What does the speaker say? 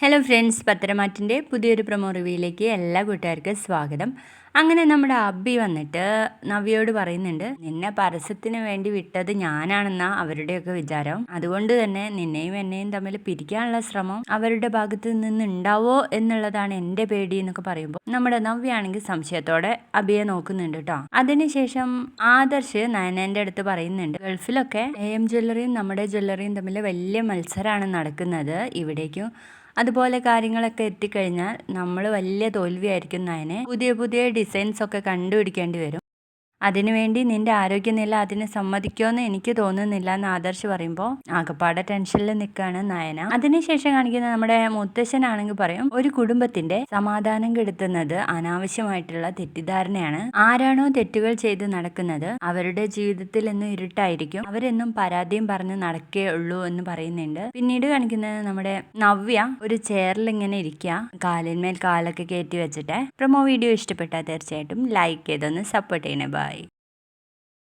Hello friends, പത്തരമാറ്റിൻ്റെ പുതിയൊരു promo റിവ്യൂയിലേക്ക് എല്ലാ കൂട്ടുകാർക്കും സ്വാഗതം. അങ്ങനെ നമ്മുടെ അബി വന്നിട്ട് നവ്യയോട് പറയുന്നുണ്ട്, നിന്നെ പരസ്യത്തിന് വേണ്ടി വിട്ടത് ഞാനാണെന്നാ അവരുടെയൊക്കെ വിചാരം. അതുകൊണ്ട് തന്നെ നിന്നെയും എന്നെയും തമ്മിൽ പിരിക്കാനുള്ള ശ്രമം അവരുടെ ഭാഗത്ത് നിന്ന് ഉണ്ടാവോ എന്നുള്ളതാണ് എൻ്റെ പേടി എന്നൊക്കെ പറയുമ്പോൾ നമ്മുടെ നവ്യാണെങ്കിൽ സംശയത്തോടെ അബിയെ നോക്കുന്നുണ്ട് കേട്ടോ. അതിനുശേഷം ആദർശ് നയനേൻ്റെ അടുത്ത് പറയുന്നുണ്ട്, ഗൾഫിലൊക്കെ AM ജ്വല്ലറിയും നമ്മുടെ ജ്വല്ലറിയും തമ്മിൽ വലിയ മത്സരമാണ് നടക്കുന്നത്. ഇവിടേക്കും അതുപോലെ കാര്യങ്ങളൊക്കെ എത്തിക്കഴിഞ്ഞാൽ നമ്മൾ വലിയ തോൽവിയായിരിക്കും. നയനെ പുതിയ പുതിയ ഡിസൈൻസ് ഒക്കെ കണ്ടുപിടിക്കേണ്ടി വരും. അതിനുവേണ്ടി നിന്റെ ആരോഗ്യനില അതിന് സമ്മതിക്കുമെന്ന് എനിക്ക് തോന്നുന്നില്ല എന്ന് ആദർശ് പറയുമ്പോൾ ആകപ്പാടെ ടെൻഷനിൽ നിൽക്കുകയാണ് നയന. അതിനുശേഷം കാണിക്കുന്ന നമ്മുടെ മുത്തശ്ശനാണെങ്കിൽ പറയും, ഒരു കുടുംബത്തിന്റെ സമാധാനം കെടുത്തുന്നത് അനാവശ്യമായിട്ടുള്ള തെറ്റിദ്ധാരണയാണ്. ആരാണോ തെറ്റുകൾ ചെയ്ത് നടക്കുന്നത് അവരുടെ ജീവിതത്തിൽ എന്നും ഇരുട്ടായിരിക്കും. അവരെന്നും പരാതിയും പറഞ്ഞ് നടക്കേ ഉള്ളൂ എന്ന് പറയുന്നുണ്ട്. പിന്നീട് കാണിക്കുന്നത് നമ്മുടെ നവ്യ ഒരു ചെയറിൽ ഇങ്ങനെ ഇരിക്കുക, കാലിന്മേൽ കാലൊക്കെ കയറ്റി വെച്ചിട്ട്. പ്രൊമോ വീഡിയോ ഇഷ്ടപ്പെട്ടാൽ തീർച്ചയായിട്ടും ലൈക്ക് ചെയ്തൊന്ന് സപ്പോർട്ട് ചെയ്യണേ. ബൈ.